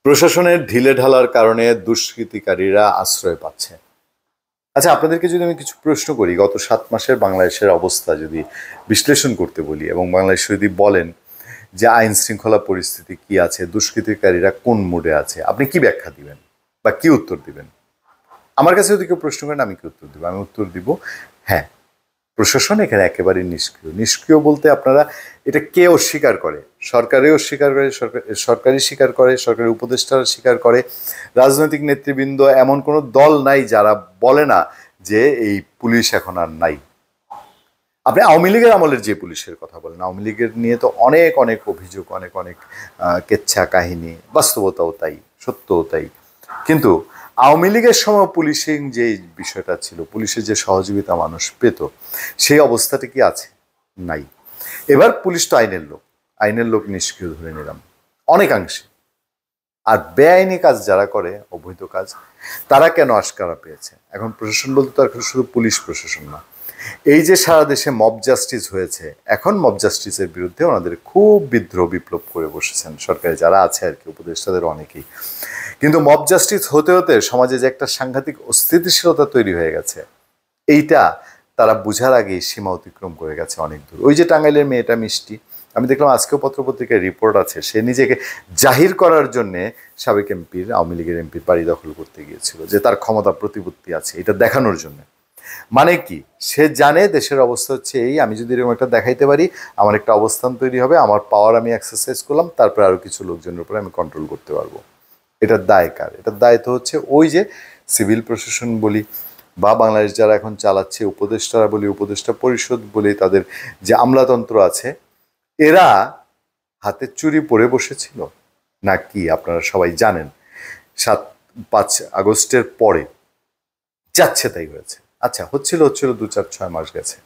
প্রশাসনের ঢিলেঢালার কারণে দুষ্কৃতিকারীরা আশ্রয় পাচ্ছে। আচ্ছা, আপনাদেরকে যদি আমি কিছু প্রশ্ন করি, গত 7 মাসের বাংলাদেশের অবস্থা যদি বিশ্লেষণ করতে বলি এবং বাংলাদেশ যদি বলেন যে আইন শৃঙ্খলা পরিস্থিতি কি আছে, দুষ্কৃতিকারীরা কোন মুডে আছে, আপনি কি ব্যাখ্যা দিবেন বা কি উত্তর দিবেন? আমার কাছে যদি কেউ প্রশ্ন করেন আমি কি উত্তর দিব? আমি উত্তর দিব, হ্যাঁ, প্রশাসন এখানে একেবারে নিষ্ক্রিয়। নিষ্ক্রিয় বলতে আপনারা এটা কে অস্বীকার করে? সরকারেও স্বীকার করে, সরকারই স্বীকার করে, সরকারি উপদেষ্টারা স্বীকার করে, রাজনৈতিক নেতৃবৃন্দ এমন কোনো দল নাই যারা বলে না যে এই পুলিশ এখন আর নাই। আপনি আওয়ামী লীগের আমলের যে পুলিশের কথা বলেন, আওয়ামী লীগের নিয়ে তো অনেক অনেক অভিযোগ, অনেক অনেক কেচ্ছা কাহিনী, বাস্তবতাও তাই, সত্যও তাই। কিন্তু আওয়ামী লীগের সময় পুলিশিং যে বিষয়টা ছিল, পুলিশের যে সহযোগিতা মানুষ পেত, সেই অবস্থাটা কি আছে? নাই। এবার পুলিশ তো আইনের লোক নিষ্ক্রিয় ধরে নিলাম অনেকাংশে। আর বেআইনি কাজ যারা করে, অবৈধ কাজ, তারা কেন আশকারা পেয়েছে? এখন প্রশাসন বলতে তো আর শুধু পুলিশ প্রশাসন না, এই যে সারা দেশে মব জাস্টিস হয়েছে, এখন মব জাস্টিসের বিরুদ্ধে ওনাদের খুব বিদ্রোহ বিপ্লব করে বসেছেন সরকারে যারা আছে আর কি, উপদেষ্টাদের অনেকেই। কিন্তু মব জাস্টিস হতে হতে সমাজে যে একটা সাংঘাতিক অস্থিতিশীলতা তৈরি হয়ে গেছে, এইটা তারা বুঝার আগেই সীমা অতিক্রম করে গেছে অনেক দূর। ওই যে টাঙ্গাইলের মেয়েটা মিষ্টি, আমি দেখলাম আজকেও পত্রপত্রিকায় রিপোর্ট আছে, সে নিজেকে জাহির করার জন্যে সাবেক এমপির, আওয়ামী লীগের এমপির বাড়ি দখল করতে গিয়েছিল, যে তার ক্ষমতা প্রতিপত্তি আছে, এটা দেখানোর জন্য। মানে কি, সে জানে দেশের অবস্থা হচ্ছে এই, আমি যদি এরকম একটা দেখাইতে পারি আমার একটা অবস্থান তৈরি হবে, আমার পাওয়ার আমি এক্সারসাইজ করলাম, তারপরে আরও কিছু লোকজনের উপরে আমি কন্ট্রোল করতে পারবো। এটার দায় কার? এটার দায় তো হচ্ছে ওই যে সিভিল প্রশাসন বলি বা বাংলাদেশ যারা এখন চালাচ্ছে, উপদেষ্টারা বলি, উপদেষ্টা পরিষদ বলি, তাদের যে আমলাতন্ত্র আছে, এরা হাতে চুরি পরে বসেছিল নাকি? আপনারা সবাই জানেন 5 আগস্টের পরে যাচ্ছে তাই হয়েছে। আচ্ছা, হচ্ছিল 2-4-6 মাস গেছে,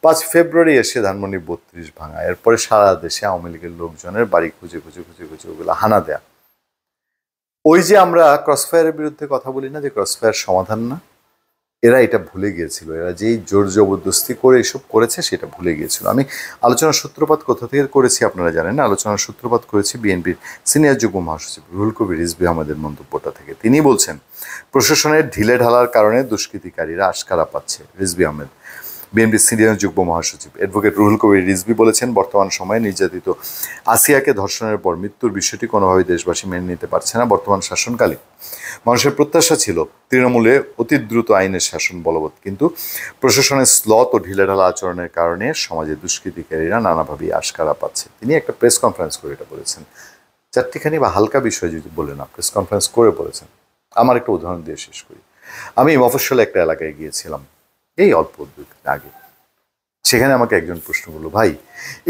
5 ফেব্রুয়ারি এসে ধানমন্ডি 32 ভাঙা, এরপরে সারা দেশে আওয়ামী লীগের লোকজনের বাড়ি খুঁজে খুঁজে খুঁজে খুঁজে ওগুলো হানা দেয়া। ওই যে আমরা ক্রসফায়ারের বিরুদ্ধে কথা বলি না, যে ক্রসফায়ার সমাধান না, এরা এটা ভুলে গিয়েছিল। এরা যেই জোর জবরদস্তি করে এসব করেছে সেটা ভুলে গিয়েছিল। আমি আলোচনার সূত্রপাত কোথা থেকে করেছি আপনারা জানেন না, আলোচনার সূত্রপাত করেছি বিএনপির সিনিয়র যুগ্ম মহাসচিব রুহুল কবির রিজভী আহমেদের মন্তব্যটা থেকে। তিনি বলছেন প্রশাসনের ঢিলে ঢালার কারণে দুষ্কৃতিকারীরা আশকারা পাচ্ছে। রিজভী আহমেদ, বিএনপির সিনিয়র যুগ্ম মহাসচিব অ্যাডভোকেট রুহুল কবির রিজভী বলেছেন, বর্তমান সময়ে নির্যাতিত আসিয়াকে ধর্ষণের পর মৃত্যুর বিষয়টি কোনোভাবেই দেশবাসী মেনে নিতে পারছে না। বর্তমান শাসনকালে মানুষের প্রত্যাশা ছিল তৃণমূলে অতি দ্রুত আইনের শাসন বলবৎ, কিন্তু প্রশাসনের স্লথ ও ঢিলেঢালা আচরণের কারণে সমাজে দুষ্কৃতিকারীরা নানাভাবেই আশকারা পাচ্ছে। তিনি একটা প্রেস কনফারেন্স করে এটা বলেছেন। চারটিখানি বা হালকা বিষয় যদি বলে না, প্রেস কনফারেন্স করে বলেছেন। আমার একটা উদাহরণ দিয়ে শেষ করি। আমি মফস্বলে একটা এলাকায় গিয়েছিলাম এই অল্প আগে। সেখানে আমাকে একজন প্রশ্ন করলো, ভাই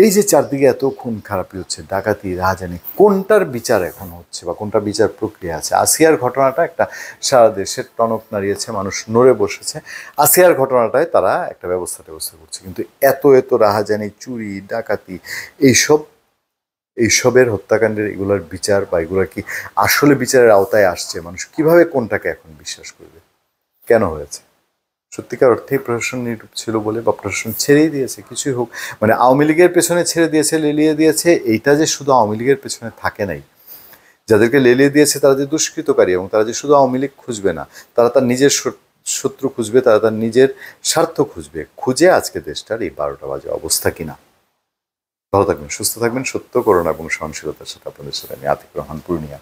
এই যে চারদিকে এত খুন খারাপি হচ্ছে, ডাকাতি, রাহাজানি, কোনটার বিচার এখন হচ্ছে বা কোনটা বিচার প্রক্রিয়া আছে? আসিয়ার ঘটনাটা একটা সারা দেশের টনক নাড়িয়েছে, মানুষ নড়ে বসেছে। আসিয়ার ঘটনাটায় তারা একটা ব্যবস্থা করছে, কিন্তু এত এত রাহাজানি, চুরি, ডাকাতি, এইসবের হত্যাকাণ্ডের এগুলোর বিচার বা এগুলোর কি আসলে বিচারের আওতায় আসছে? মানুষ কিভাবে কোনটাকে এখন বিশ্বাস করবে? কেন হয়েছে? সত্যিকার অর্থেই প্রশাসন নিরূপ ছিল বলে, বা প্রশাসন ছেড়েই দিয়েছে? কিছুই হোক, মানে আওয়ামী লীগের পেছনে ছেড়ে দিয়েছে, লেলিয়ে দিয়েছে। এইটা যে শুধু আওয়ামী লীগের পেছনে থাকে নাই, যাদেরকে লেলিয়ে দিয়েছে তারা যে দুষ্কৃতকারী, এবং তারা যে শুধু আওয়ামী লীগ খুঁজবে না, তারা তার নিজের শত্রু খুঁজবে, তারা তার নিজের স্বার্থ খুঁজবে। খুঁজে আজকে দেশটার এই 12টা বাজে অবস্থা কিনা। ভালো থাকবেন, সুস্থ থাকবেন, সত্য, করুণা এবং সহনশীলতার সাথে আপনাদের সাথে আমি আতিক রহমান, পূর্ণিয়া।